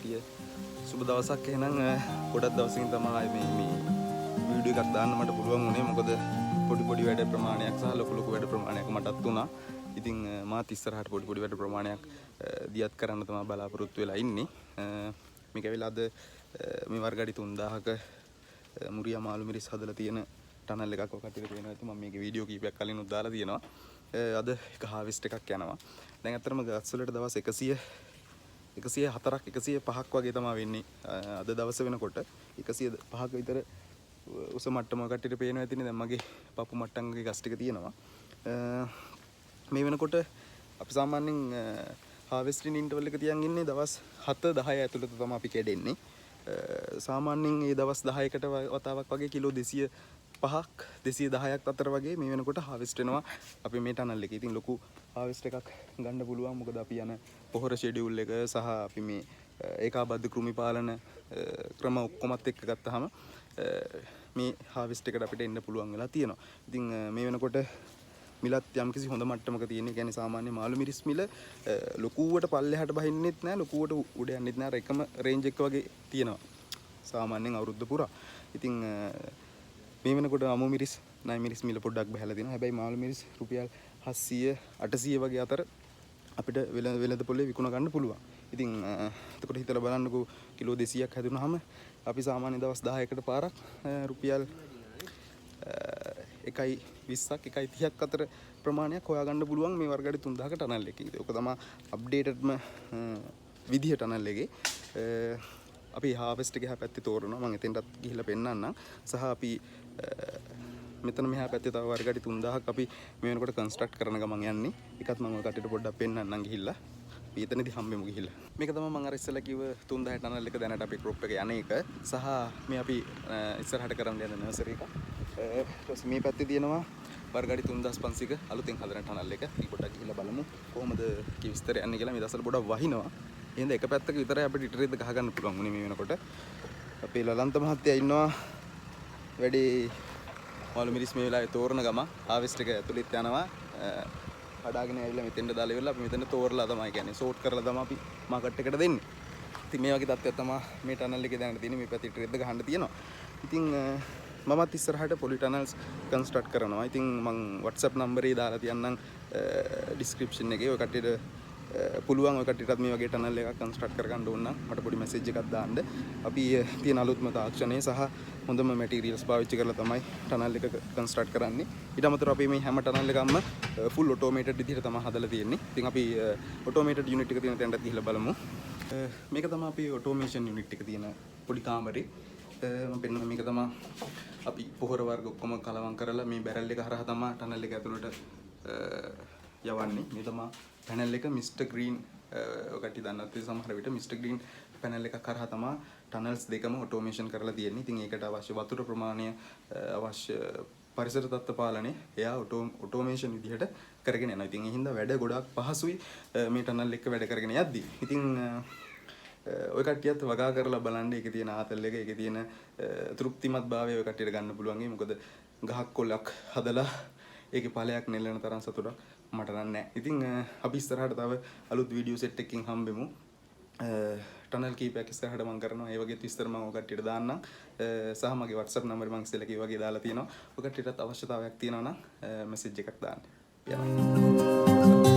කට්ටිය සුබ දවසක්. එහෙනම් ගොඩක් දවසකින් තමයි මේ වීඩියෝ එකක් දාන්න මට පුළුවන් වුණේ. මොකද පොඩි වැඩ ප්‍රමාණයක් සහ ලොකු වැඩ ප්‍රමාණයක් මටත් වුණා. ඉතින් මාත් ඉස්සරහට පොඩි වැඩ ප්‍රමාණයක් දියත් කරන්න තමයි බලාපොරොත්තු වෙලා ඉන්නේ. මේක ඇවිල්ලා අද මේ වර්ගඩි 3000ක මුරියා මාළු මිරිස් හදලා තියෙන ටනල් එකක් ඔය කට්ටියට පේනවා ඇති. මම මේකේ වීඩියෝ කීපයක් කලින් උදාලා තියෙනවා. අද එක හාවිස්ට් එකක් යනවා. දැන් අතරම ගස් වලට දවස් 104ක් 105ක් වගේ තමයි වෙන්නේ. අද දවස වෙනකොට 105ක විතර උස මට්ටම කට්ටියට පේනවා ඇතිනේ. දැන් මගේ පපු මට්ටම්ගේ ගස් ටික තියෙනවා. මේ වෙනකොට අපි සාමාන්‍යයෙන් හාවෙස්ටින් ඉන්ටර්වල් එක තියන් ඉන්නේ දවස් 7-10 ඇතුළත තමයි අපි කැඩෙන්නේ. සාමාන්‍යයෙන් මේ දවස් 10කට වතාවක් වගේ කිලෝ 205ක් 210ක් අතර වගේ මේ වෙනකොට හාවෙස්ට් වෙනවා අපි මේ ටනල් එකේ. ඉතින් ලොකු හාවෙස්ට් එකක් ගන්න පුළුවන්. මොකද අපි යන පොහොර ෂෙඩියුල් එක සහ අපි මේ ඒකාබද්ධ කෘමි පාලන ක්‍රම ඔක්කොමත් එක්ක ගත්තාම මේ හාවෙස්ට් එකට අපිට එන්න පුළුවන් වෙලා තියෙනවා. ඉතින් මේ වෙනකොට මිලත් යම්කිසි හොඳ මට්ටමක තියෙන. ඒ කියන්නේ සාමාන්‍ය මාළු මිරිස් මිල ලොකුවට පල්ලෙහාට බහින්නෙත් නැහැ, ලොකුවට උඩ යන්නෙත් නැහැ. එකම රේන්ජ් එක වගේ තියෙනවා සාමාන්‍යයෙන් අවුරුද්ද පුරා. ඉතින් මේ වෙනකොට අමු මිරිස්, නයි මිරිස් මිල පොඩ්ඩක් බහලා තියෙනවා. හැබැයි මාළු මිරිස් රුපියල් 700-800 වගේ අතර අපිට වෙළඳ පොලේ විකුණ ගන්න පුළුවන්. ඉතින් එතකොට හිතලා බලන්නකෝ කිලෝ 200ක් හැදුනහම අපි සාමාන්‍ය දවස් 10කට පාරක් රුපියල් 1.20ක් 1.30ක් අතර ප්‍රමාණයක් හොයාගන්න පුළුවන් මේ වර්ගඩි 3000ක ටනල් එකේ. ඒක තමයි අප්ඩේටඩ්ම විදිහ ටනල් එකේ. අපි හාවෙස්ට් එක එහා පැත්තේ තෝරනවා. මම එතෙන්ටත් ගිහිල්ලා පෙන්නන්නම්. සහ අපි මෙතන මෙහා පැත්තේ තව වර්ගඩි 3000ක් අපි මේ වෙනකොට කන්ස්ට්‍රක්ට් කරන ගමන් යන්නේ. ඒකත් මම ඔය කට්ටියට පොඩ්ඩක් පෙන්නන්නම් ගිහිල්ලා. අපි එතනදී හම්බෙමු ගිහිල්ලා. මේක තමයි මම අර ඉස්සෙල්ලා කිව්ව 3000 ටනල් එක දැනට අපි ක්‍රොප් එක යන එක. සහ මේ අපි ඉස්සරහට කරන්න යන නර්සරි එක. මේ පැත්තේ තියෙනවා වර්ගඩි 3500ක අලුතෙන් හදන ටනල් එක. අපි පොඩ්ඩක් ගිහිල්ලා බලමු කොහොමද කී විස්තර යන්නේ කියලා. මේ දවස්වල පොඩක් වහිනවා. එහෙනම් එක පැත්තක විතරයි අපිට ඉටරේද ගහ ගන්න පුළුවන් උනේ මේ වෙනකොට. අපේ ලලන්ත මහත්තයා ඉන්නවා වැඩි මාළු මිරිස් මේ වෙලාවේ තෝරන ගම හාවෙස්ට් එක ඇතුළෙත් යනවා. හදාගෙන ඇවිල්ලා මෙතෙන්ට දාලා ඉවරලා අපි මෙතන තෝරලා තමයි කියන්නේ සෝට් කරලා තමයි අපි මාකට් එකට දෙන්නේ. ඉතින් මේ වගේ තත්ත්වයක් තමයි මේ ටනල් එකේ දැනට තියෙන්නේ. මේ පැත්තේ ඉටරේද ගහන්න තියෙනවා. ඉතින් මමත් ඉස්සරහට පොලි ටනල්ස් කන්ස්ට්‍රක්ට් කරනවා. ඉතින් මම WhatsApp නම්බරේ දාලා තියන්නම් ඩිස්ක්‍රිප්ෂන් එකේ. ඔය කට්ටියට පුළුවන් ඔය කට්ටියටත් මේ වගේ ටනල් එකක් කන්ස්ට්‍රක්ට් කරගන්න ඕන නම් මට පොඩි මැසේජ් එකක් දාන්න. අපි තියෙන අලුත්ම තාක්ෂණය සහ හොඳම මැටීරියල්ස් පාවිච්චි කරලා තමයි ටනල් එක කන්ස්ට්‍රක්ට් කරන්නේ. ඊට අමතරව අපි මේ හැම ටනල් එකක්ම ෆුල් ඔටෝමේටඩ් විදිහට තමයි හදලා තියෙන්නේ. ඉතින් අපි ඔටෝමේටඩ් යුනිට් එක තියෙන තැනට ගිහිල්ලා බලමු. මේක තමයි අපි ඔටෝමේෂන් යුනිට් එක තියෙන පොඩි කාමරේ. මම පෙන්නන මේක තමයි අපි පොහොර වර්ග ඔක්කොම කලවම් කරලා මේ බැරල් එක හරහා තමයි ටනල් එක ඇතුළට යවන්නේ. මේ තමයි පැනල් එක මිස්ටර් ග්‍රීන් ඔය කට්ටිය දන්නත් සමහර විට මිස්ටර් ග්‍රීන් පැනල් එකක් කරහා තමයි ටනල්ස් දෙකම ඔටෝමේෂන් කරලා තියෙන්නේ. ඉතින් ඒකට අවශ්‍ය වතුර ප්‍රමාණය අවශ්‍ය පරිසර තත්ත්ව පාලනය එයා ඔටෝමේෂන් විදිහට කරගෙන යනවා. ඉතින් ඒ හින්දා වැඩ ගොඩක් පහසුයි මේ ටනල් එක වැඩ කරගෙන යද්දි. ඉතින් ඔය කට්ටියත් වගා කරලා බලන්න ඒකේ තියෙන ආතල් එක, ඒකේ තියෙන තෘප්තිමත් භාවය ඔය කට්ටියට ගන්න පුළුවන්. මොකද ගහක් කොල්ලක් හදලා ඒකේ ඵලයක් නෙල්ලන තරම් සතුටක් මට නැහැ. ඉතින් අපි ඉස්සරහට තව අලුත් වීඩියෝ සෙට් එකකින් හම්බෙමු. ටනල් කීපයක් ඉස්සරහට මම කරනවා. ඒ වගේ විස්තර මම ඔය කට්ටියට දාන්නම්. සහ මගේ WhatsApp නම්බරේ මම ඉස්සෙල්ලා කිව්වා වගේ දාලා තියෙනවා. ඔය කට්ටියටත් අවශ්‍යතාවයක් තියෙනවා නම් මැසේජ් එකක් දාන්න. යනවා.